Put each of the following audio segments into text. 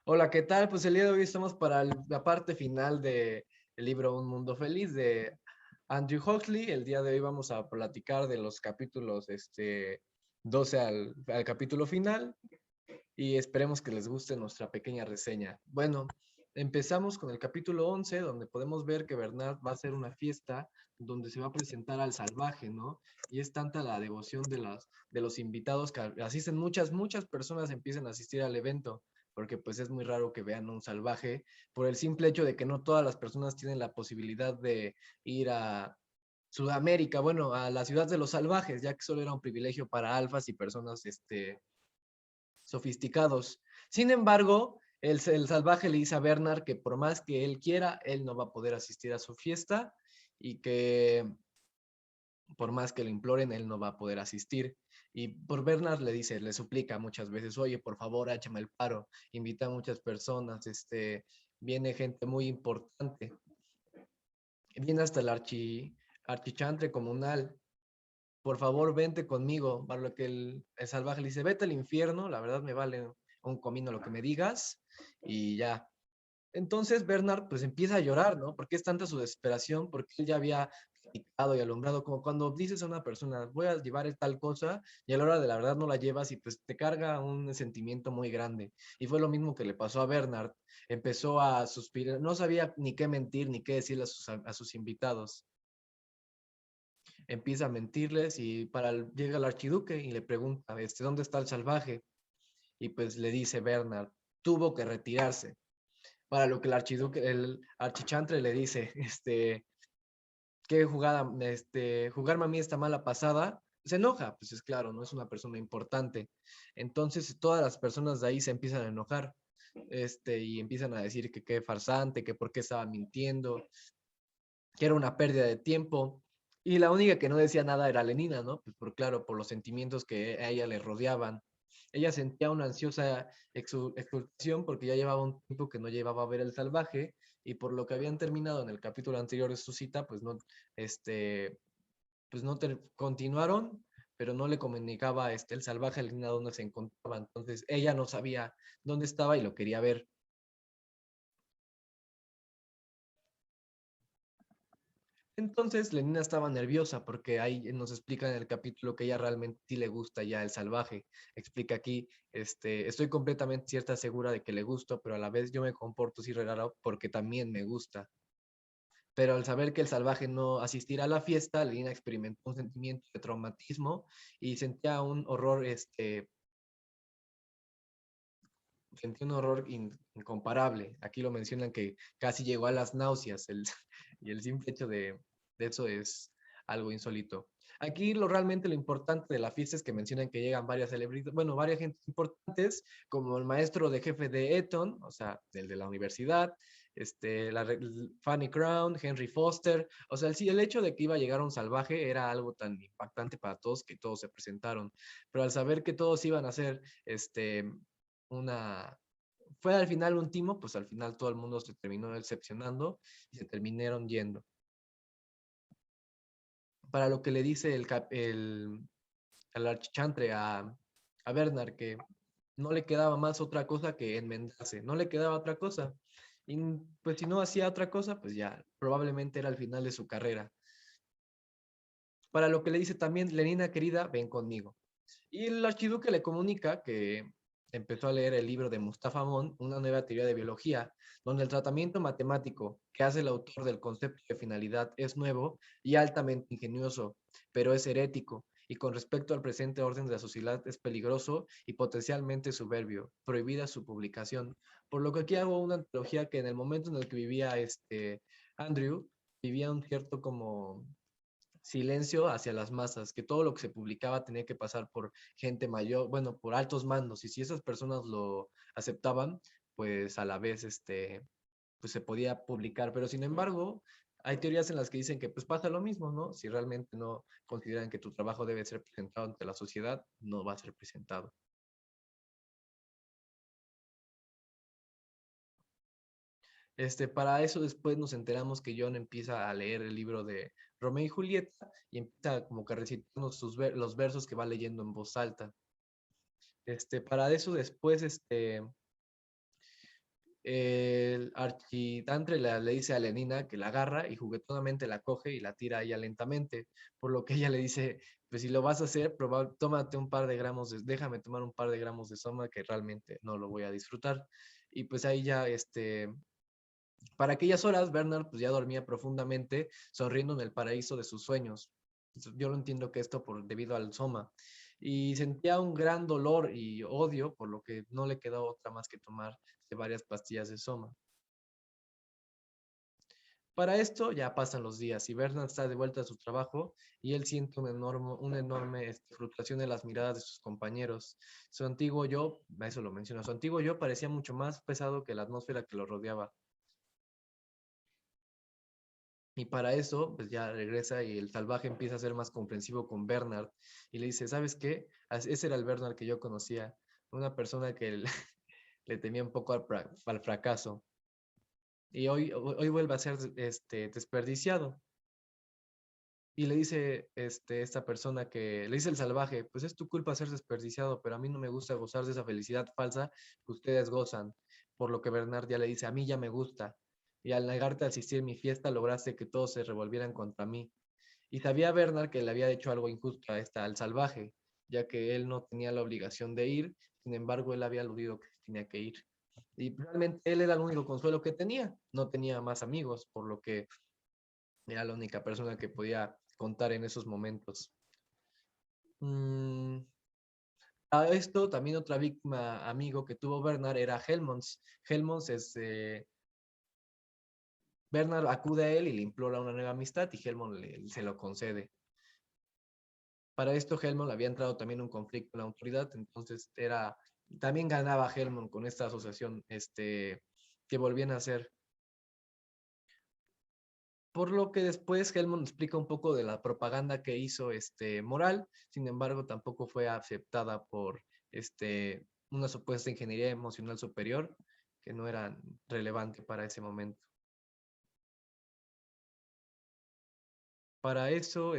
Hola, ¿qué tal? Pues el día de hoy estamos para la parte final del libro Un Mundo Feliz de Andrew Huxley. El día de hoy vamos a platicar de los capítulos 12 al capítulo final y esperemos que les guste nuestra pequeña reseña. Bueno, empezamos con el capítulo 11, donde podemos ver que Bernard va a hacer una fiesta donde se va a presentar al salvaje, ¿no? Y es tanta la devoción de los invitados que asisten muchas personas empiezan a asistir al evento, porque pues es muy raro que vean un salvaje, por el simple hecho de que no todas las personas tienen la posibilidad de ir a Sudamérica, bueno, a la ciudad de los salvajes, ya que solo era un privilegio para alfas y personas sofisticados. Sin embargo, el salvaje le dice a Bernard que por más que él quiera, él no va a poder asistir a su fiesta y que por más que lo imploren, él no va a poder asistir. Y por Bernard le dice, le suplica muchas veces, oye, por favor, échame el paro, invita a muchas personas, viene gente muy importante, viene hasta el archichantre comunal, por favor, vente conmigo, para lo que el salvaje le dice, vete al infierno, la verdad me vale un comino lo que me digas, y ya. Entonces Bernard pues empieza a llorar, ¿no? Porque es tanta su desesperación, porque él ya había platicado y alumbrado, como cuando dices a una persona, voy a llevar tal cosa, y a la hora de la verdad no la llevas y pues te carga un sentimiento muy grande. Y fue lo mismo que le pasó a Bernard. Empezó a suspirar, no sabía ni qué mentir, ni qué decirle a sus invitados. Empieza a mentirles y llega el archiduque y le pregunta, ¿dónde está el salvaje? Y pues le dice Bernard, tuvo que retirarse. Para lo que el archichantre le dice, qué jugada, jugarme a mí esta mala pasada, se enoja, pues es claro, no es una persona importante. Entonces todas las personas de ahí se empiezan a enojar, y empiezan a decir que qué farsante, que por qué estaba mintiendo, que era una pérdida de tiempo. Y la única que no decía nada era Lenina, ¿no? Pues por claro, por los sentimientos que a ella le rodeaban. Ella sentía una ansiosa exultación porque ya llevaba un tiempo que no llevaba a ver el salvaje y por lo que habían terminado en el capítulo anterior de su cita, este, pues no continuaron, pero no le comunicaba el salvaje a Lenina dónde se encontraba. Entonces ella no sabía dónde estaba y lo quería ver. Entonces Lenina estaba nerviosa porque ahí nos explica en el capítulo que ella realmente sí le gusta ya el salvaje. Explica aquí, estoy completamente cierta, segura de que le gusto, pero a la vez yo me comporto así raro porque también me gusta. Pero al saber que el salvaje no asistirá a la fiesta, Lenina experimentó un sentimiento de traumatismo y sentía un horror incomparable. Aquí lo mencionan que casi llegó a las náuseas y el simple hecho de eso es algo insólito. Aquí realmente lo importante de la fiesta es que mencionan que llegan varias celebridades, bueno, varias gente importantes, como el maestro de jefe de Eton, o sea, el de la universidad, Fanny Crown, Henry Foster, o sea, sí, el hecho de que iba a llegar un salvaje era algo tan impactante para todos que todos se presentaron, pero al saber que todos iban a ser, una, fue al final un timo, pues al final todo el mundo se terminó decepcionando y se terminaron yendo. Para lo que le dice el archichantre a Bernard que no le quedaba más otra cosa que enmendarse, no le quedaba otra cosa. Y pues si no hacía otra cosa, pues ya probablemente era el final de su carrera. Para lo que le dice también, Lenina querida, ven conmigo. Y el archiduque le comunica que empezó a leer el libro de Mustafa Mon, Una nueva teoría de biología, donde el tratamiento matemático que hace el autor del concepto de finalidad es nuevo y altamente ingenioso, pero es herético, y con respecto al presente orden de la sociedad es peligroso y potencialmente soberbio, prohibida su publicación. Por lo que aquí hago una antología que en el momento en el que vivía Andrew, vivía un cierto como silencio hacia las masas, que todo lo que se publicaba tenía que pasar por gente mayor, bueno, por altos mandos, y si esas personas lo aceptaban, pues a la vez, pues se podía publicar, pero sin embargo, hay teorías en las que dicen que pues pasa lo mismo, ¿no? Si realmente no consideran que tu trabajo debe ser presentado ante la sociedad, no va a ser presentado. Para eso después nos enteramos que John empieza a leer el libro de Romeo y Julieta y empieza como que a recitarnos los versos que va leyendo en voz alta. Para eso después, el architantre le dice a Lenina que la agarra y juguetonamente la coge y la tira a ella lentamente, por lo que ella le dice, pues si lo vas a hacer, tómate un par de gramos, déjame tomar un par de gramos de soma que realmente no lo voy a disfrutar. Y pues ahí ya, para aquellas horas, Bernard pues ya dormía profundamente, sonriendo en el paraíso de sus sueños. Yo lo entiendo que esto debido al soma. Y sentía un gran dolor y odio, por lo que no le quedó otra más que tomar varias pastillas de soma. Para esto ya pasan los días y Bernard está de vuelta a su trabajo y él siente una enorme frustración en las miradas de sus compañeros. Su antiguo yo, eso lo menciona, su antiguo yo parecía mucho más pesado que la atmósfera que lo rodeaba. Y para eso, pues ya regresa y el salvaje empieza a ser más comprensivo con Bernard y le dice, ¿sabes qué? Ese era el Bernard que yo conocía, una persona que le temía un poco al fracaso. Y hoy vuelve a ser desperdiciado. Y le dice esta persona le dice el salvaje, pues es tu culpa ser desperdiciado, pero a mí no me gusta gozar de esa felicidad falsa que ustedes gozan. Por lo que Bernard ya le dice, a mí ya me gusta. Y al negarte a asistir a mi fiesta, lograste que todos se revolvieran contra mí. Y sabía Bernard que le había hecho algo injusto al salvaje, ya que él no tenía la obligación de ir, sin embargo, él había aludido que tenía que ir. Y realmente él era el único consuelo que tenía, no tenía más amigos, por lo que era la única persona que podía contar en esos momentos. A esto, también otra víctima amigo que tuvo Bernard era Helmons. Helmons Bernard acude a él y le implora una nueva amistad y Helmond se lo concede. Para esto Helmond había entrado también en un conflicto en la autoridad, entonces también ganaba Helmond con esta asociación que volvían a hacer. Por lo que después Helmond explica un poco de la propaganda que hizo Moral, sin embargo tampoco fue aceptada por una supuesta ingeniería emocional superior que no era relevante para ese momento. Para eso,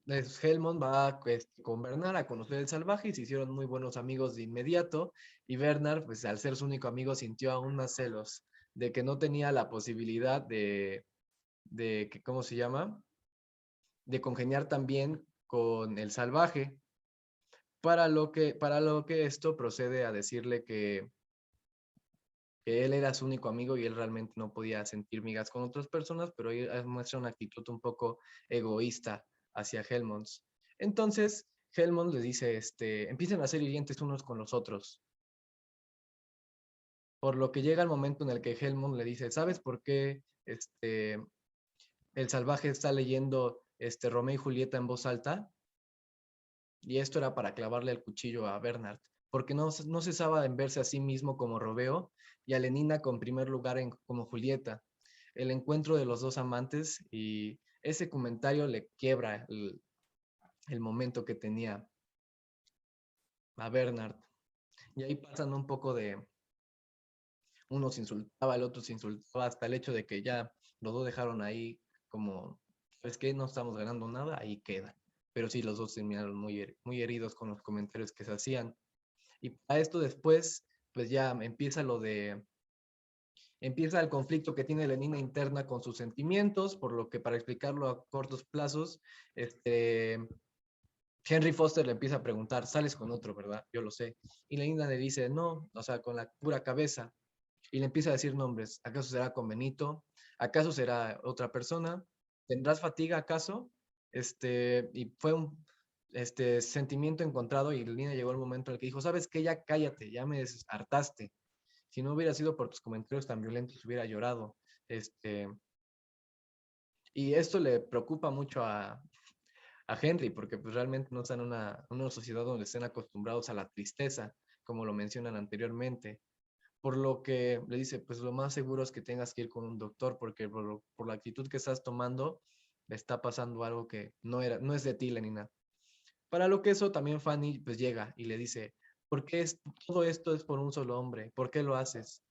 Helmond va con Bernard a conocer el salvaje y se hicieron muy buenos amigos de inmediato. Y Bernard, pues al ser su único amigo, sintió aún más celos de que no tenía la posibilidad de que, ¿cómo se llama? De congeniar también con el salvaje. Para lo que esto procede a decirle que él era su único amigo y él realmente no podía sentir migas con otras personas, pero él muestra una actitud un poco egoísta hacia Helmond. Entonces, Helmond le dice, empiezan a ser hirientes unos con los otros, por lo que llega el momento en el que Helmond le dice, ¿sabes por qué el salvaje está leyendo Romeo y Julieta en voz alta? Y esto era para clavarle el cuchillo a Bernard, porque no cesaba en verse a sí mismo como Romeo y a Lenina con primer lugar como Julieta. El encuentro de los dos amantes y ese comentario le quiebra el momento que tenía a Bernard. Y ahí pasan un poco uno se insultaba, el otro se insultaba, hasta el hecho de que ya los dos dejaron ahí como, ¿sabes qué? No estamos ganando nada, ahí queda. Pero sí, los dos terminaron muy heridos con los comentarios que se hacían. Y a esto después, pues ya empieza el conflicto que tiene Lenina interna con sus sentimientos, por lo que para explicarlo a cortos plazos, Henry Foster le empieza a preguntar, sales con otro, ¿verdad? Yo lo sé. Y Lenina le dice, no, o sea, con la pura cabeza. Y le empieza a decir nombres. ¿Acaso será con Benito? ¿Acaso será otra persona? ¿Tendrás fatiga acaso? Y fue un sentimiento encontrado y Lina llegó el momento en el que dijo, ¿sabes qué? Ya cállate, ya me hartaste. Si no hubiera sido por tus comentarios tan violentos, hubiera llorado. Y esto le preocupa mucho a Henry, porque pues realmente no están en una sociedad donde estén acostumbrados a la tristeza, como lo mencionan anteriormente. Por lo que le dice, pues lo más seguro es que tengas que ir con un doctor, porque por la actitud que estás tomando, le está pasando algo que no es de ti, Lenina. Para lo que eso también Fanny pues llega y le dice, ¿por qué todo esto es por un solo hombre? ¿Por qué lo haces?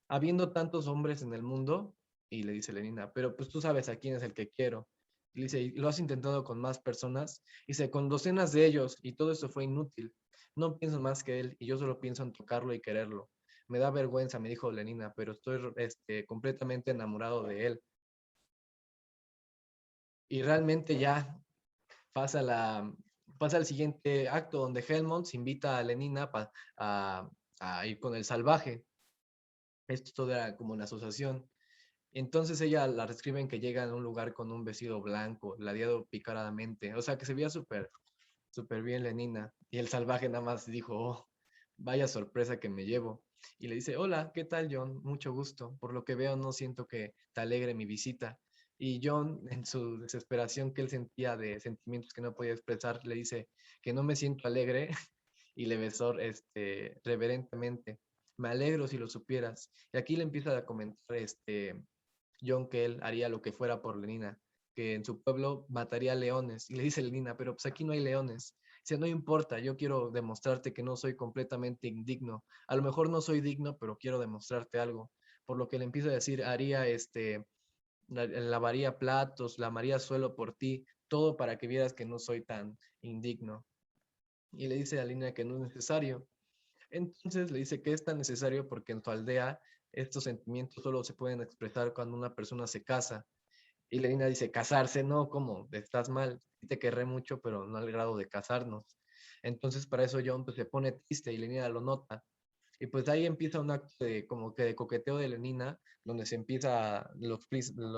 Habiendo tantos hombres en el mundo, y le dice Lenina, pero pues tú sabes a quién es el que quiero. Y le dice, "¿Y lo has intentado con más personas?" Y dice, con docenas de ellos, y todo eso fue inútil. No pienso más que él, y yo solo pienso en tocarlo y quererlo. Me da vergüenza, me dijo Lenina, pero estoy completamente enamorado de él. Y realmente ya pasa, pasa el siguiente acto, donde Helmont invita a Lenina a, a ir con el salvaje. Esto todo era como una asociación. Entonces ella la describen que llega a un lugar con un vestido blanco, ladeado picaradamente. O sea, que se veía súper bien Lenina. Y el salvaje nada más dijo, "Oh, vaya sorpresa que me llevo." Y le dice, hola, ¿qué tal, John? Mucho gusto. Por lo que veo, no siento que te alegre mi visita. Y John, en su desesperación que él sentía de sentimientos que no podía expresar, le dice que no me siento alegre y le besó reverentemente. Me alegro si lo supieras. Y aquí le empieza a comentar John que él haría lo que fuera por Lenina, que en su pueblo mataría leones. Y le dice Lenina, pero pues aquí no hay leones. Dice, no importa, yo quiero demostrarte que no soy completamente indigno. A lo mejor no soy digno, pero quiero demostrarte algo. Por lo que le empiezo a decir, haría lavaría platos, lavaría suelo por ti, todo para que vieras que no soy tan indigno. Y le dice a Lenina que no es necesario. Entonces le dice que es tan necesario porque en tu aldea estos sentimientos solo se pueden expresar cuando una persona se casa. Y Lenina dice, casarse, no, ¿cómo? Estás mal, sí te querré mucho, pero no al grado de casarnos. Entonces para eso John pues, se pone triste y Lenina lo nota. Y pues ahí empieza un acto de como que de coqueteo de Lenina, donde se empieza, lo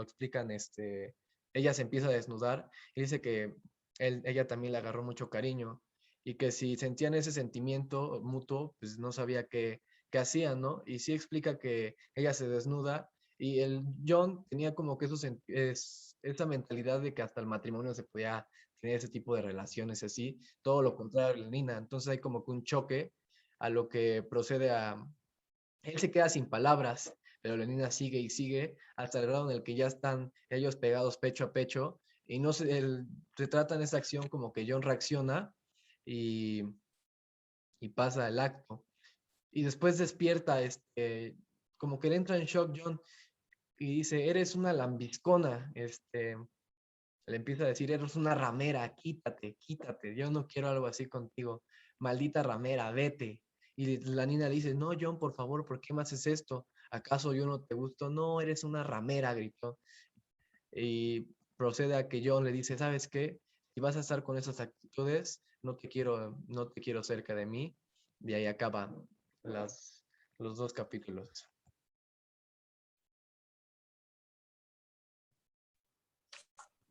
explican, ella se empieza a desnudar y dice que ella también le agarró mucho cariño y que si sentían ese sentimiento mutuo, pues no sabía qué hacían, ¿no? Y sí explica que ella se desnuda y el John tenía como que esa mentalidad de que hasta el matrimonio se podía tener ese tipo de relaciones así, todo lo contrario de Lenina. Entonces hay como que un choque a lo que procede a... Él se queda sin palabras, pero Lenina sigue y sigue hasta el grado en el que ya están ellos pegados pecho a pecho y no se, retratan esa acción como que John reacciona y, y pasa el acto. Y después despierta, como que le entra en shock John y dice, eres una lambiscona, le empieza a decir, eres una ramera, quítate, quítate, yo no quiero algo así contigo, maldita ramera, vete. Y la niña le dice, no, John, por favor, ¿por qué me haces esto? ¿Acaso yo no te gusto? No, eres una ramera, gritó. Y procede a que John le dice, ¿sabes qué? Si vas a estar con esas actitudes, no te quiero cerca de mí. Y ahí acaban los dos capítulos.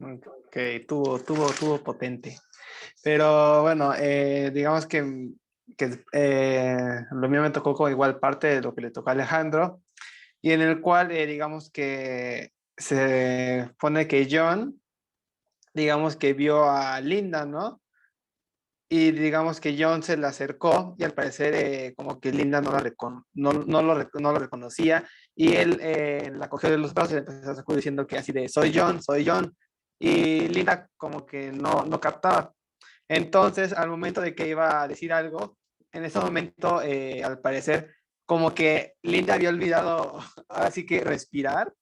Ok, tuvo potente. Pero bueno, digamos que lo mío me tocó como igual parte de lo que le tocó a Alejandro, y en el cual digamos que se pone que John, digamos que vio a Linda, ¿no? Y digamos que John se le acercó y al parecer como que Linda no lo reconocía y él la cogió de los brazos y le empezó a sacudir diciendo que así de soy John, soy John. Y Linda como que no captaba. Entonces al momento de que iba a decir algo, en ese momento al parecer como que Linda había olvidado así que respirar.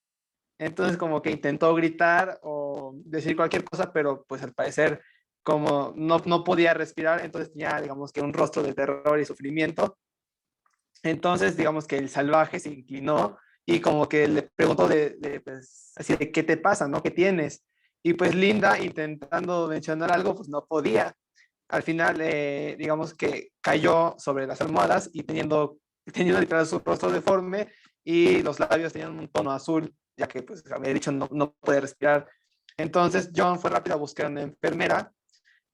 Entonces como que intentó gritar o decir cualquier cosa, pero pues al parecer como no podía respirar, entonces tenía digamos que un rostro de terror y sufrimiento. Entonces digamos que el salvaje se inclinó y como que le preguntó pues, así de qué te pasa, ¿no? ¿Qué tienes? Y pues Linda intentando mencionar algo, pues no podía. Al final, digamos que cayó sobre las almohadas y teniendo literal su rostro deforme y los labios tenían un tono azul, ya que pues había dicho no puede respirar. Entonces John fue rápido a buscar una enfermera,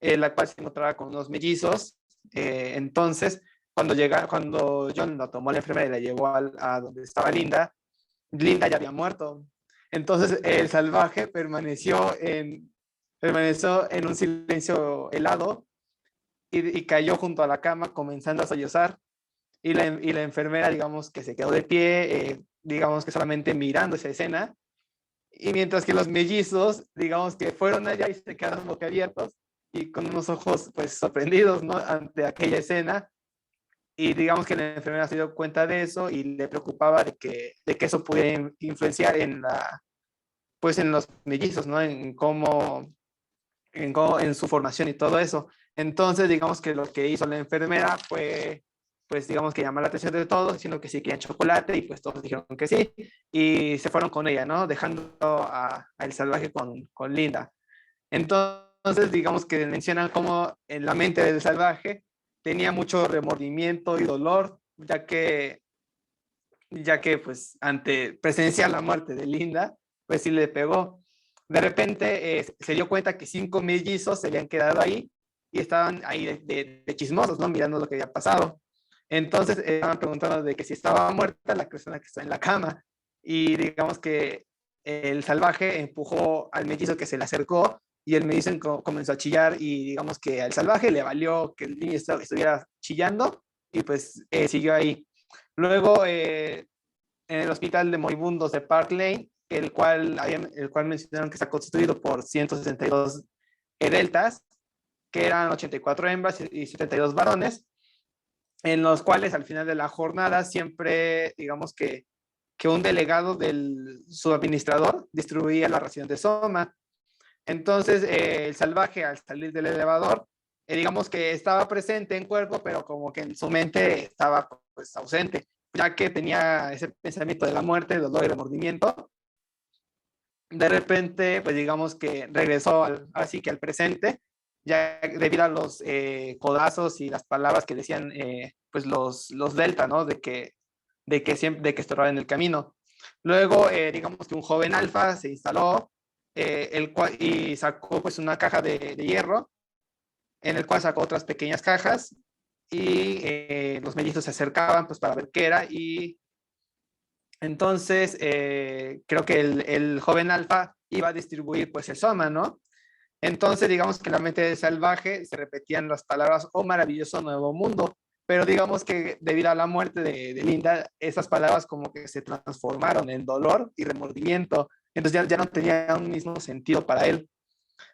la cual se encontraba con unos mellizos. Entonces, cuando John la tomó la enfermera y la llevó a donde estaba Linda, Linda ya había muerto. Entonces el salvaje permaneció en un silencio helado y cayó junto a la cama comenzando a sollozar y la enfermera digamos que se quedó de pie, digamos que solamente mirando esa escena y mientras que los mellizos digamos que fueron allá y se quedaron boquiabiertos y con unos ojos pues sorprendidos, ¿no? Ante aquella escena y digamos que la enfermera se dio cuenta de eso y le preocupaba de que eso pudiera influenciar pues en los mellizos, ¿no? En su formación y todo eso. Entonces, digamos que lo que hizo la enfermera fue, pues digamos que llamar la atención de todos, diciendo que sí querían chocolate y pues todos dijeron que sí y se fueron con ella, ¿no? Dejando a El Salvaje con Linda. Entonces, digamos que mencionan cómo en la mente del Salvaje tenía mucho remordimiento y dolor, ya que pues ante presenciar la muerte de Linda, pues sí le pegó. De repente se dio cuenta que 5 mellizos se habían quedado ahí y estaban ahí de chismosos, ¿no? Mirando lo que había pasado. Entonces estaban preguntando de que si estaba muerta la persona que está en la cama. Y digamos que el Salvaje empujó al mellizo que se le acercó y el mellizo comenzó a chillar y digamos que al Salvaje le valió que el niño estuviera chillando y pues siguió ahí. Luego, en el hospital de moribundos de Park Lane, el cual mencionaron que está constituido por 162 deltas, que eran 84 hembras y 72 varones, en los cuales al final de la jornada siempre, digamos que un delegado del subadministrador distribuía la ración de Soma. Entonces, el Salvaje, al salir del elevador, digamos que estaba presente en cuerpo, pero como que en su mente estaba pues ausente, ya que tenía ese pensamiento de la muerte, dolor y remordimiento. De repente, pues digamos que regresó así que al presente, ya debido a los codazos y las palabras que decían pues los delta, ¿no? De que estorbaban el camino. Luego, digamos que un joven alfa se instaló y sacó pues una caja de hierro, en el cual sacó otras pequeñas cajas y los mellizos se acercaban pues para ver qué era y entonces creo que el joven alfa iba a distribuir pues el soma, ¿no? Entonces digamos que en la mente del Salvaje se repetían las palabras "oh maravilloso nuevo mundo", pero digamos que debido a la muerte de Linda, esas palabras como que se transformaron en dolor y remordimiento, entonces ya no tenía un mismo sentido para él.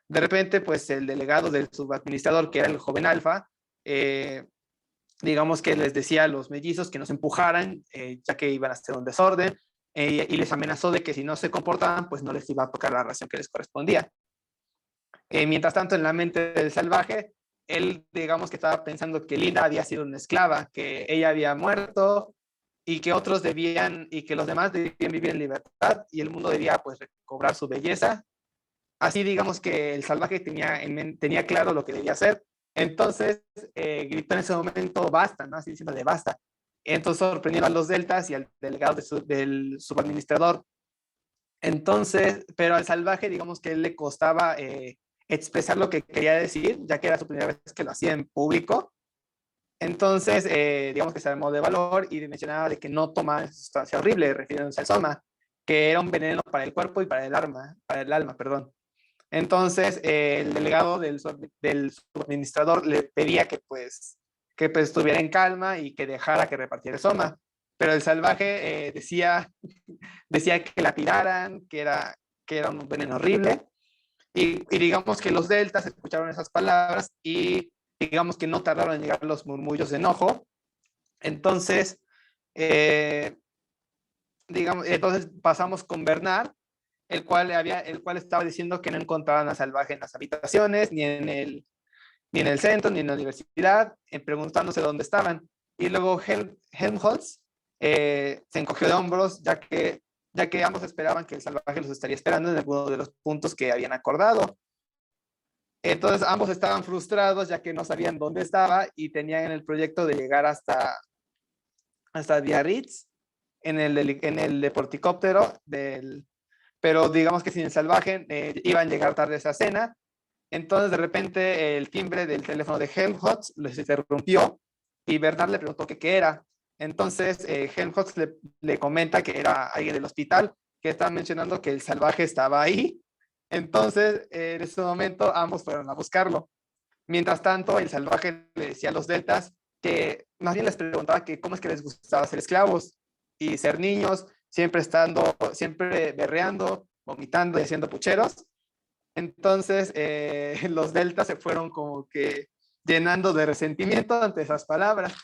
De repente, pues el delegado del subadministrador, que era el joven alfa, digamos que les decía a los mellizos que no se empujaran, ya que iban a hacer un desorden, y les amenazó de que si no se comportaban, pues no les iba a tocar la ración que les correspondía. Mientras tanto, en la mente del Salvaje, él, digamos que estaba pensando que Linda había sido una esclava, que ella había muerto y que otros debían, y que los demás debían vivir en libertad y el mundo debía pues recobrar su belleza. Así digamos que el Salvaje tenía claro lo que debía hacer. Entonces gritó en ese momento basta, ¿no? Así diciéndole basta. Entonces sorprendió a los deltas y al delegado del subadministrador. Entonces, pero al Salvaje digamos que él le costaba expresar lo que quería decir, ya que era su primera vez que lo hacía en público. Entonces, digamos que se armó de valor y mencionaba de que no tomaba esa sustancia horrible, refiriéndose al soma, que era un veneno para el cuerpo y para el alma, perdón. Entonces, el delegado del suministrador le pedía que pues estuviera en calma y que dejara que repartiera el soma. Pero el Salvaje decía que la tiraran, que era un veneno horrible. Y digamos que los deltas escucharon esas palabras y digamos que no tardaron en llegar los murmullos de enojo. Entonces, entonces pasamos con Bernard, el cual estaba diciendo que no encontraban a Salvaje en las habitaciones, ni en el centro, ni en la universidad, preguntándose dónde estaban. Y luego Helmholtz se encogió de hombros, ya que ambos esperaban que el Salvaje los estaría esperando en alguno de los puntos que habían acordado. Entonces ambos estaban frustrados, ya que no sabían dónde estaba y tenían el proyecto de llegar hasta Biarritz en el deporticóptero pero digamos que sin el Salvaje iban a llegar tarde a esa cena. Entonces de repente el timbre del teléfono de Helmholtz les interrumpió y Bernard le preguntó qué era. Entonces Helmholtz le comenta que era alguien del hospital, que estaba mencionando que el Salvaje estaba ahí. Entonces en ese momento ambos fueron a buscarlo. Mientras tanto el Salvaje le decía a los deltas que más bien les preguntaba que cómo es que les gustaba ser esclavos y ser niños, siempre berreando, vomitando y haciendo pucheros. Entonces, los deltas se fueron como que llenando de resentimiento ante esas palabras.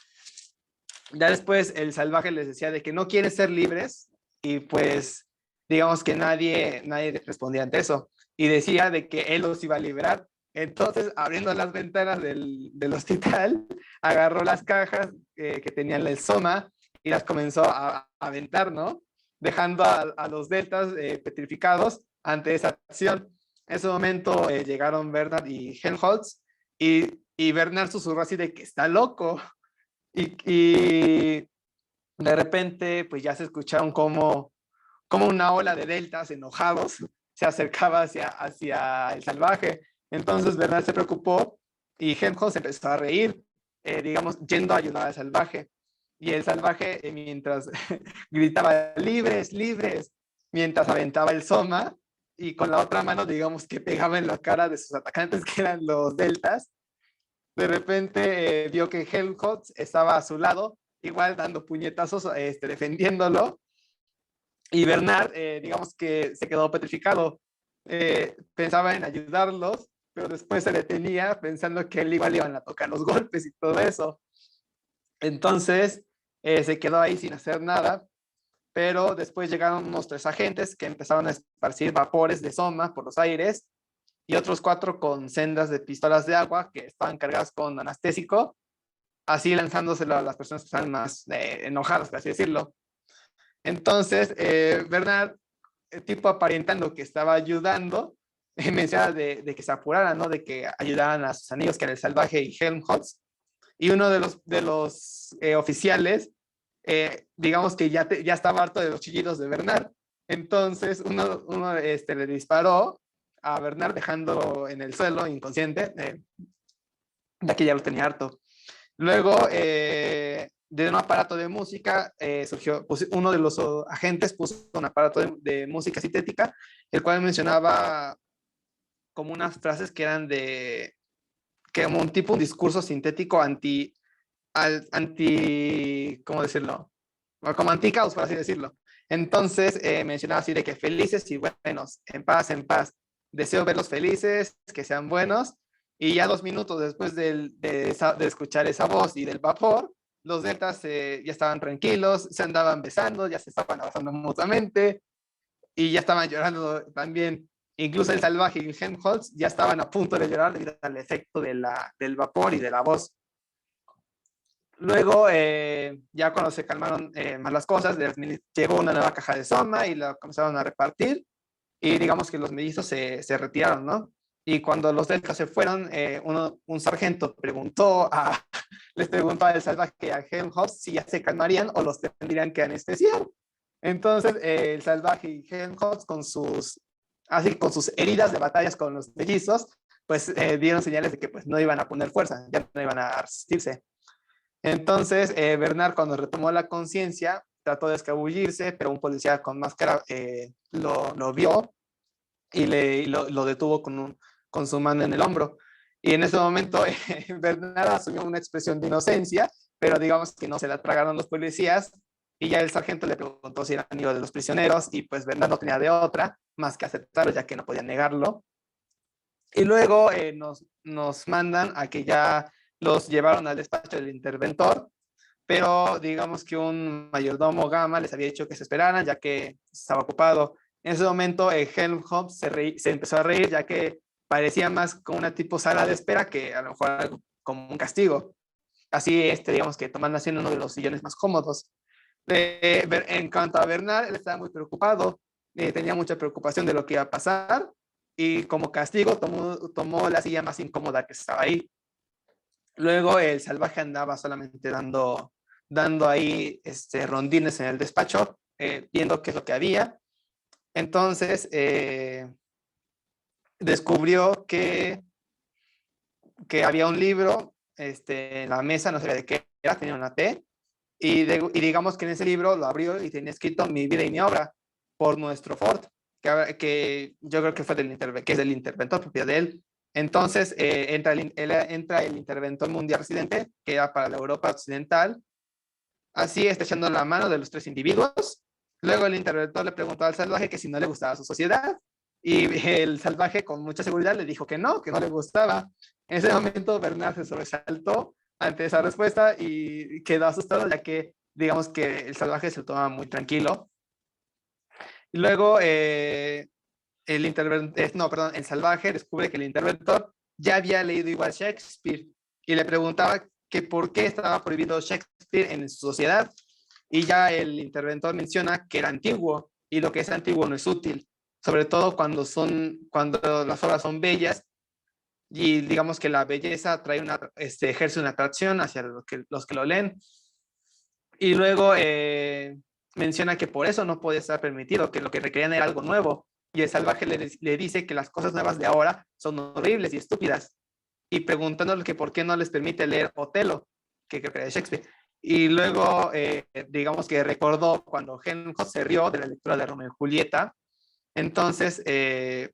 Ya después el Salvaje les decía de que no quieren ser libres y pues digamos que nadie respondía ante eso. Y decía de que él los iba a liberar. Entonces, abriendo las ventanas del hospital, agarró las cajas que tenían el Soma y las comenzó a aventar, ¿no? Dejando a los deltas petrificados ante esa acción. En ese momento llegaron Bernard y Helmholtz y Bernard susurró así de que está loco. Y de repente, pues ya se escucharon como una ola de deltas enojados se acercaba hacia el salvaje. Entonces Bernard se preocupó y Helmholtz empezó a reír, digamos, yendo a ayudar al salvaje. Y el salvaje, mientras gritaba, libres, libres, mientras aventaba el Soma y con la otra mano, digamos, que pegaba en la cara de sus atacantes, que eran los deltas, de repente vio que Helmholtz estaba a su lado, igual dando puñetazos, defendiéndolo, y Bernard, digamos que se quedó petrificado. Pensaba en ayudarlos, pero después se detenía pensando que él igual le iban a tocar los golpes y todo eso. Entonces se quedó ahí sin hacer nada, pero después llegaron unos 3 agentes que empezaron a esparcir vapores de Soma por los aires y otros 4 con sendas de pistolas de agua que estaban cargadas con anestésico, así lanzándoselo a las personas que estaban más enojadas, por así decirlo. Entonces, Bernard, tipo aparentando que estaba ayudando, menciona de que se apuraran, ¿no? De que ayudaran a sus amigos, que era el salvaje y Helmholtz. Y uno de los oficiales, digamos que ya estaba harto de los chillidos de Bernard. Entonces, uno le disparó a Bernard, dejándolo en el suelo, inconsciente, ya que ya lo tenía harto. Luego, de un aparato de música, surgió, pues, uno de los agentes puso un aparato de música sintética, el cual mencionaba como unas frases que eran como un discurso sintético ¿cómo decirlo? Como anti-caos, por así decirlo. Entonces, mencionaba así de que felices y buenos, en paz. Deseo verlos felices, que sean buenos. Y ya 2 minutos después de escuchar esa voz y del vapor, los deltas ya estaban tranquilos, se andaban besando, ya se estaban abrazando mutuamente y ya estaban llorando también. Incluso el salvaje y el Helmholtz ya estaban a punto de llorar debido al efecto del vapor y de la voz. Luego, ya cuando se calmaron más las cosas, llegó una nueva caja de Soma y la comenzaron a repartir. Y digamos que los mellizos se retiraron, ¿no? Y cuando los deltas se fueron, un sargento les preguntó al salvaje y a Helmholtz si ya se calmarían o los tendrían que anestesiar. Entonces, el salvaje y Helmholtz, con sus heridas de batallas con los mellizos, pues dieron señales de que pues, no iban a poner fuerza, ya no iban a resistirse. Entonces, Bernard, cuando retomó la conciencia, trató de escabullirse, pero un policía con máscara lo vio y lo detuvo con su mano en el hombro. Y en ese momento, Bernard asumió una expresión de inocencia, pero digamos que no se la tragaron los policías. Y ya el sargento le preguntó si era amigo de los prisioneros, y pues Bernard no tenía de otra más que aceptarlo, ya que no podía negarlo. Y luego nos mandan a que ya los llevaron al despacho del interventor, pero digamos que un mayordomo Gama les había dicho que se esperaran, ya que estaba ocupado. En ese momento, Helmholtz se empezó a reír, ya que parecía más como una tipo sala de espera que a lo mejor algo como un castigo. Así, digamos que tomando así uno de los sillones más cómodos. En cuanto a Bernard, él estaba muy preocupado, tenía mucha preocupación de lo que iba a pasar, y como castigo tomó la silla más incómoda que estaba ahí. Luego el salvaje andaba solamente dando ahí rondines en el despacho, viendo qué es lo que había. Entonces descubrió que había un libro en la mesa, no sabía de qué era, tenía una T, y digamos que en ese libro lo abrió y tenía escrito Mi vida y mi obra, por nuestro Ford, que yo creo que fue que es del interventor, propiedad de él. Entonces entra el interventor mundial residente, que era para la Europa occidental, así echando la mano de los 3 individuos. Luego el interventor le preguntó al salvaje que si no le gustaba su sociedad, y el salvaje con mucha seguridad le dijo que no le gustaba. En ese momento Bernard se sobresaltó ante esa respuesta y quedó asustado, ya que digamos que el salvaje se lo tomaba muy tranquilo. Y luego el salvaje descubre que el interventor ya había leído igual Shakespeare y le preguntaba que por qué estaba prohibido Shakespeare en su sociedad. Y ya el interventor menciona que era antiguo y lo que es antiguo no es útil, sobre todo cuando las obras son bellas y digamos que la belleza ejerce una atracción hacia los que lo leen. Y luego menciona que por eso no puede estar permitido, que lo que requerían era algo nuevo. Y el salvaje le dice que las cosas nuevas de ahora son horribles y estúpidas. Y preguntándole que por qué no les permite leer Otelo, que creo que era de Shakespeare. Y luego, digamos que recordó cuando Helmholtz se rió de la lectura de Romeo y Julieta. Entonces, el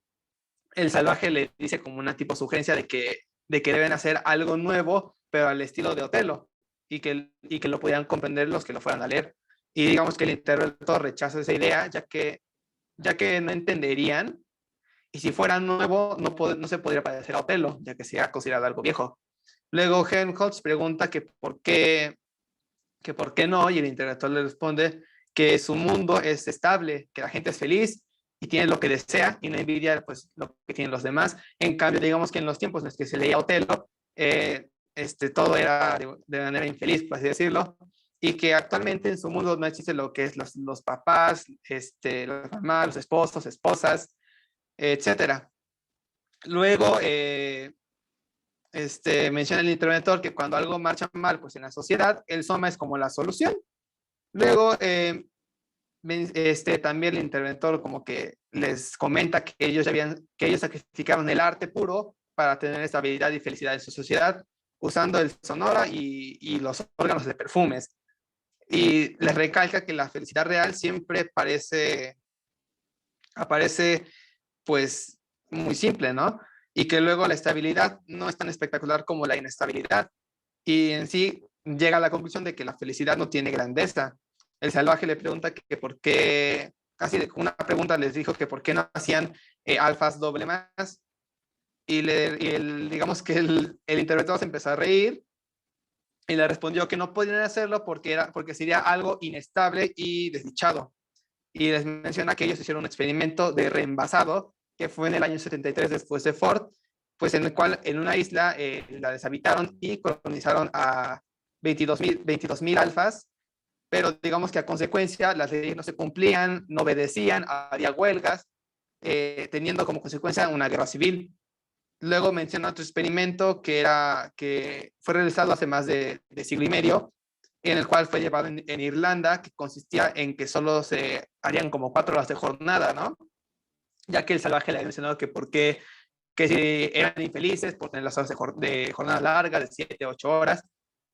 salvaje le dice como una tipo sugerencia de que deben hacer algo nuevo, pero al estilo de Otelo, y que lo podían comprender los que lo fueran a leer. Y digamos que el interventor rechaza esa idea, ya que no entenderían, y si fuera nuevo, no se podría parecer a Otelo, ya que sería considerado algo viejo. Luego Helmholtz pregunta que por qué no, y el interventor le responde que su mundo es estable, que la gente es feliz y tiene lo que desea y no envidia pues lo que tienen los demás. En cambio, digamos que en los tiempos en los que se leía Otelo, todo era de manera infeliz, por así decirlo, y que actualmente en su mundo no existe lo que es los papás, las mamás, los esposos, esposas, etcétera. Luego, menciona el interventor que cuando algo marcha mal pues en la sociedad, el soma es como la solución. Luego, también el interventor como que les comenta que ellos sacrificaron el arte puro para tener estabilidad y felicidad en su sociedad, usando el sonora y los órganos de perfumes. Y les recalca que la felicidad real siempre aparece pues muy simple, ¿no? Y que luego la estabilidad no es tan espectacular como la inestabilidad. Y en sí llega a la conclusión de que la felicidad no tiene grandeza. El salvaje le pregunta que por qué, casi una pregunta les dijo que por qué no hacían alfas doble más. Digamos que el interventor se empezó a reír y le respondió que no podían hacerlo porque sería algo inestable y desdichado. Y les menciona que ellos hicieron un experimento de reenvasado que fue en el año 73 después de Ford, pues en el cual en una isla la deshabitaron y colonizaron a 22,000 alfas, pero digamos que a consecuencia las leyes no se cumplían, no obedecían, había huelgas, teniendo como consecuencia una guerra civil. Luego menciona otro experimento que fue realizado hace más de siglo y medio, en el cual fue llevado en Irlanda, que consistía en que solo se harían como 4 horas de jornada, ¿no? Ya que el salvaje le había mencionado que si eran infelices por tener las horas de jornada larga, de 7, 8 horas,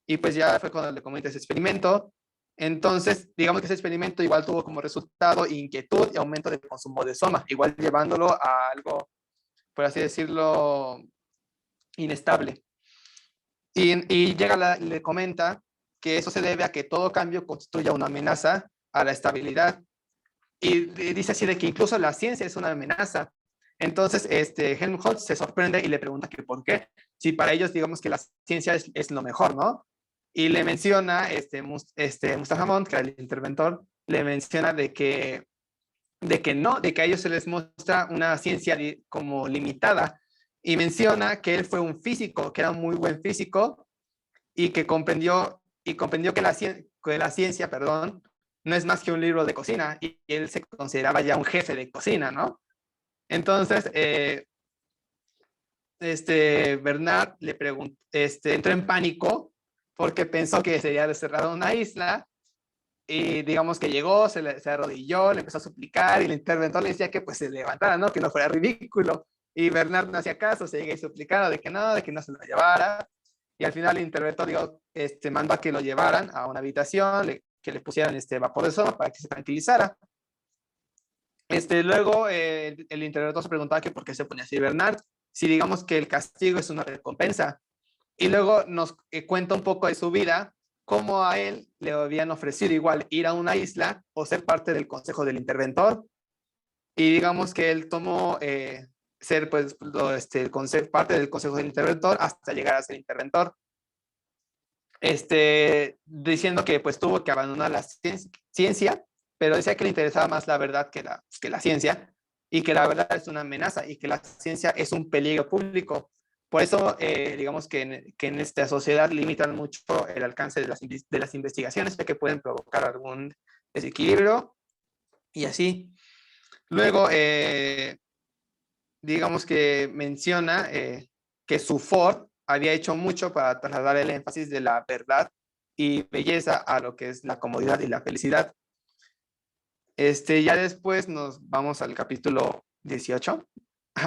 y pues ya fue cuando le comenté ese experimento. Entonces, digamos que ese experimento igual tuvo como resultado inquietud y aumento del consumo de soma, igual llevándolo a algo, por así decirlo, inestable. Y le comenta que eso se debe a que todo cambio constituye una amenaza a la estabilidad. Y dice así de que incluso la ciencia es una amenaza. Entonces, Helmholtz se sorprende y le pregunta que por qué, si para ellos digamos que la ciencia es lo mejor, ¿no? Y le menciona, Mustafa Mond, que era el interventor, le menciona de que no, de que a ellos se les muestra una ciencia como limitada. Y menciona que él fue un físico, que era un muy buen físico, y que comprendió que la ciencia, perdón, no es más que un libro de cocina, y él se consideraba ya un jefe de cocina, ¿no? Entonces, Bernard entró en pánico porque pensó que sería desterrado a una isla, y digamos que llegó, se arrodilló, le empezó a suplicar, y el interventor le decía que pues se levantara, ¿no? Que no fuera ridículo. Y Bernard no hacía caso, seguía suplicando de que no se lo llevara. Y al final el interventor mandó a que lo llevaran a una habitación, que le pusieran vapor de soda para que se tranquilizara. Luego el interventor se preguntaba que por qué se ponía así Bernard, si digamos que el castigo es una recompensa. Y luego nos cuenta un poco de su vida, cómo a él le habían ofrecido igual ir a una isla o ser parte del consejo del interventor. Y digamos que él tomó ser pues parte del consejo del interventor hasta llegar a ser interventor. Diciendo que pues tuvo que abandonar la ciencia pero decía que le interesaba más la verdad que la ciencia, y que la verdad es una amenaza y que la ciencia es un peligro público. Por eso, digamos que en esta sociedad limitan mucho el alcance de las investigaciones, ya que pueden provocar algún desequilibrio y así. Luego, digamos que menciona que su Ford había hecho mucho para trasladar el énfasis de la verdad y belleza a lo que es la comodidad y la felicidad. Ya después nos vamos al capítulo 18,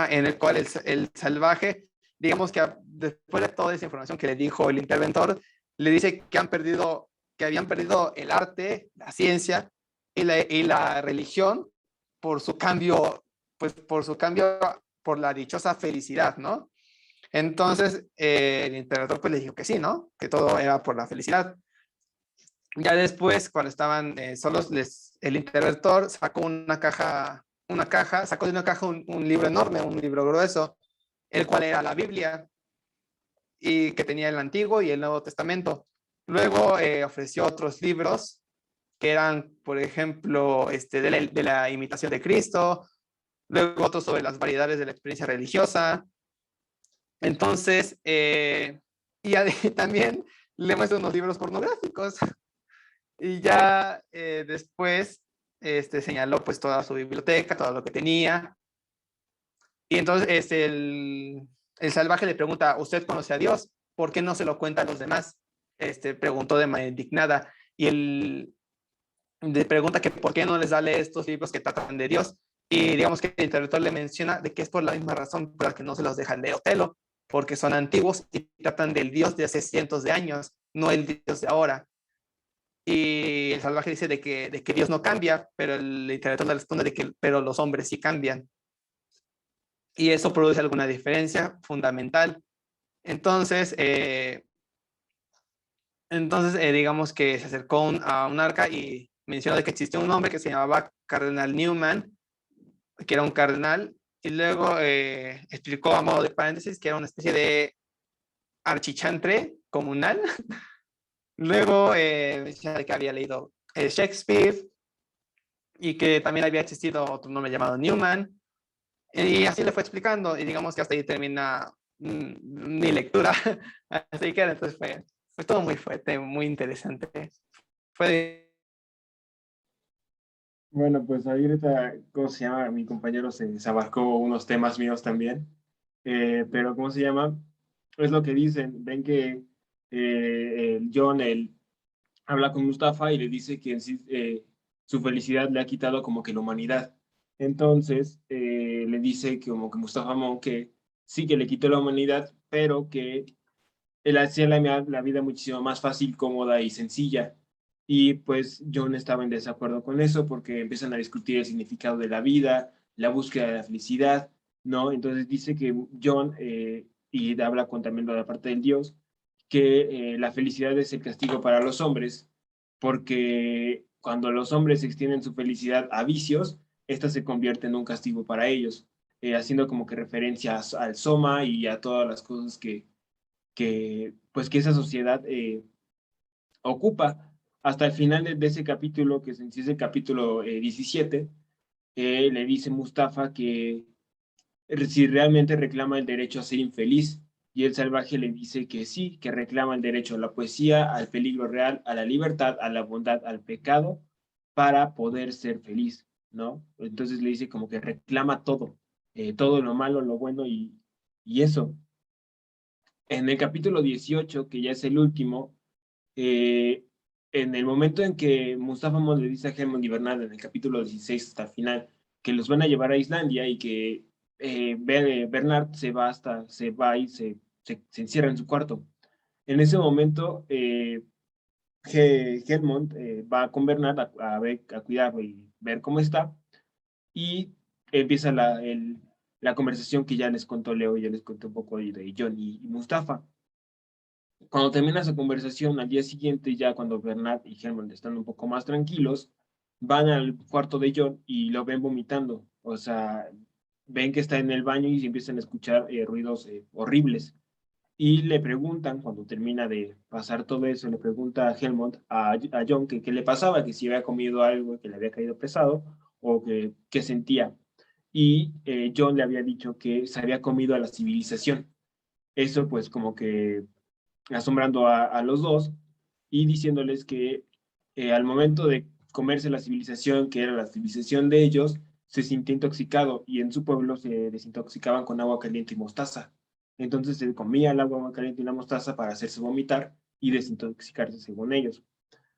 en el cual el salvaje, digamos que después de toda esa información que le dijo el interventor, le dice que habían perdido el arte, la ciencia y la religión por su cambio, pues por su cambio, por la dichosa felicidad, ¿no? Entonces, el interventor pues le dijo que sí, ¿no? Que todo era por la felicidad. Ya después, cuando estaban solos, el interventor sacó sacó de una caja un libro enorme, un libro grueso, el cual era la Biblia, y que tenía el Antiguo y el Nuevo Testamento. Luego ofreció otros libros que eran, por ejemplo, de la imitación de Cristo, luego otros sobre las variedades de la experiencia religiosa. Entonces, y también le muestra unos libros pornográficos. Y ya después señaló pues toda su biblioteca, todo lo que tenía. Y entonces el salvaje le pregunta, ¿usted conoce a Dios? ¿Por qué no se lo cuenta a los demás? Preguntó de manera indignada. Y él le pregunta que por qué no les da estos libros que tratan de Dios. Y digamos que el interventor le menciona de que es por la misma razón por la que no se los deja leer Otelo, porque son antiguos y tratan del Dios de hace cientos de años, no el Dios de ahora. Y el salvaje dice de que Dios no cambia, pero el interventor le responde de que pero los hombres sí cambian. Y eso produce alguna diferencia fundamental. Entonces, digamos que se acercó a un arca y mencionó de que existía un hombre que se llamaba Cardenal Newman, que era un cardenal, y luego explicó a modo de paréntesis que era una especie de archichantre comunal. Luego menciona que había leído Shakespeare, y que también había existido otro nombre llamado Newman, y así le fue explicando, y digamos que hasta ahí termina mi lectura. Así que entonces fue todo muy fuerte, muy interesante. Fue Bueno, pues ahorita, ¿cómo se llama? Mi compañero se abarcó unos temas míos también. Pero ¿cómo se llama? Es lo que dicen. Ven que John habla con Mustafa y le dice que en sí, su felicidad le ha quitado como que la humanidad. Entonces le dice que como que Mustafa Monk que sí que le quitó la humanidad, pero que él hacía la vida muchísimo más fácil, cómoda y sencilla. Y pues John estaba en desacuerdo con eso porque empiezan a discutir el significado de la vida, la búsqueda de la felicidad, ¿no? Entonces dice que John, y habla con también de la parte del Dios, que la felicidad es el castigo para los hombres, porque cuando los hombres extienden su felicidad a vicios, esta se convierte en un castigo para ellos, haciendo como que referencias al soma y a todas las cosas pues que esa sociedad ocupa. Hasta el final de ese capítulo, que es en sí es el capítulo 17, le dice Mustafa que si realmente reclama el derecho a ser infeliz, y el salvaje le dice que sí, que reclama el derecho a la poesía, al peligro real, a la libertad, a la bondad, al pecado, para poder ser feliz, ¿no? Entonces le dice como que reclama todo, todo lo malo, lo bueno y eso. En el capítulo 18, que ya es el último, eh, en el momento en que Mustafa Mod le dice a Hermond y Bernard en el capítulo 16 hasta el final que los van a llevar a Islandia y que Bernard se va y se encierra en su cuarto. En ese momento, Hermond va con Bernard a cuidarlo y ver cómo está, y empieza la conversación que ya les contó Leo, ya les conté un poco de John y Mustafa. Cuando termina esa conversación, al día siguiente, ya cuando Bernard y Herman están un poco más tranquilos, van al cuarto de John y lo ven vomitando. O sea, ven que está en el baño y se empiezan a escuchar ruidos horribles. Y le preguntan, cuando termina de pasar todo eso, le pregunta a Helmut, a John, que qué le pasaba, que si había comido algo que le había caído pesado, o que qué sentía. Y John le había dicho que se había comido a la civilización. Eso pues como que asombrando a los dos y diciéndoles que al momento de comerse la civilización, que era la civilización de ellos, se sintió intoxicado y en su pueblo se desintoxicaban con agua caliente y mostaza. Entonces se comía el agua caliente y la mostaza para hacerse vomitar y desintoxicarse según ellos.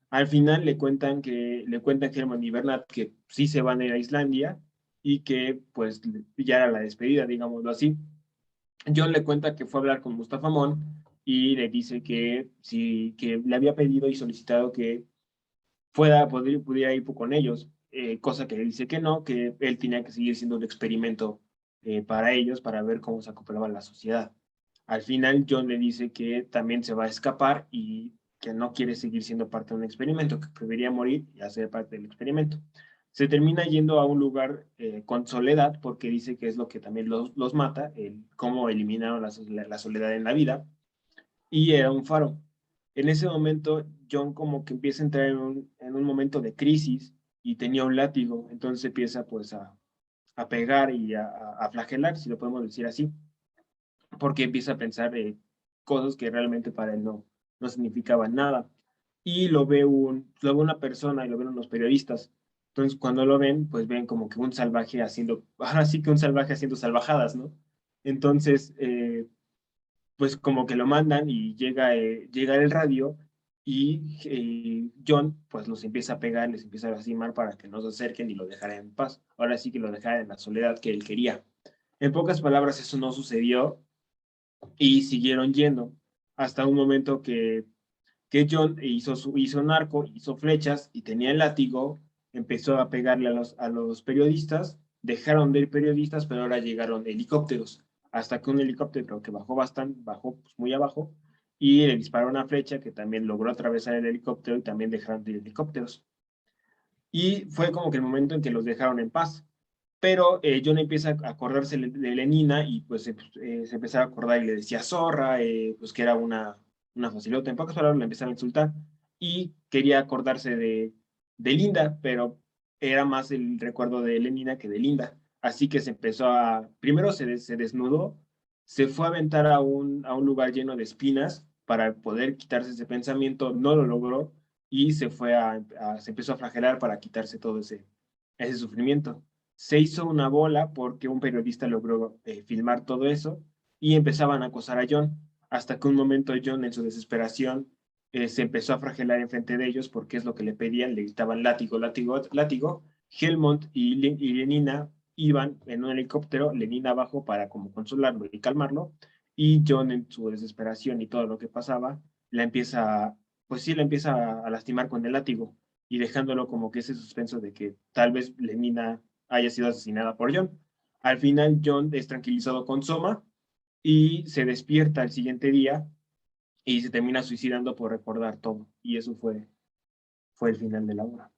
Al final le cuentan Herman y Bernard que sí se van a ir a Islandia y que pues ya era la despedida, digámoslo así. John le cuenta que fue a hablar con Mustafa Mon y le dice que sí, que le había pedido y solicitado que pudiera ir con ellos, cosa que él dice que no, que él tenía que seguir siendo un experimento para ellos, para ver cómo se acoplaba la sociedad. Al final, John le dice que también se va a escapar y que no quiere seguir siendo parte de un experimento, que preferiría morir y hacer parte del experimento. Se termina yendo a un lugar con soledad, porque dice que es lo que también los mata, el cómo eliminaron la soledad en la vida, y era un faro. En ese momento, John como que empieza a entrar en un momento de crisis y tenía un látigo, entonces empieza pues a pegar y a flagelar, si lo podemos decir así, porque empieza a pensar cosas que realmente para él no significaban nada. Y lo ve una persona y lo ven unos periodistas. Entonces, cuando lo ven, pues ven como que un salvaje haciendo, ahora sí que un salvaje haciendo salvajadas, ¿no? Entonces, pues como que lo mandan y llega el radio y John pues los empieza a pegar, les empieza a lastimar para que no se acerquen y lo dejara en paz. Ahora sí que lo dejara en la soledad que él quería. En pocas palabras, eso no sucedió y siguieron yendo hasta un momento que John hizo un arco, hizo flechas y tenía el látigo, empezó a pegarle a los periodistas, dejaron de ir periodistas, pero ahora llegaron helicópteros, hasta que un helicóptero que bajó pues, muy abajo, y le disparó una flecha que también logró atravesar el helicóptero y también dejaron de ir helicópteros. Y fue como que el momento en que los dejaron en paz. Pero John empieza a acordarse de Lenina y pues se empezaba a acordar y le decía zorra, pues que era una facilota. En pocas palabras le empezaba a insultar y quería acordarse de Linda, pero era más el recuerdo de Lenina que de Linda. Así que primero se desnudó, se fue a aventar a un lugar lleno de espinas para poder quitarse ese pensamiento, no lo logró y se empezó a flagelar para quitarse todo ese sufrimiento. Se hizo una bola porque un periodista logró filmar todo eso y empezaban a acosar a John, hasta que un momento John en su desesperación se empezó a fragelar enfrente de ellos porque es lo que le pedían, le gritaban látigo, látigo, látigo. Helmut y Lenina iban en un helicóptero, Lenina abajo para como consolarlo y calmarlo, y John en su desesperación y todo lo que pasaba, pues sí, la empieza a lastimar con el látigo y dejándolo como que ese suspenso de que tal vez Lenina haya sido asesinada por John. Al final, John es tranquilizado con Soma y se despierta el siguiente día y se termina suicidando por recordar todo. Y eso fue el final de la obra.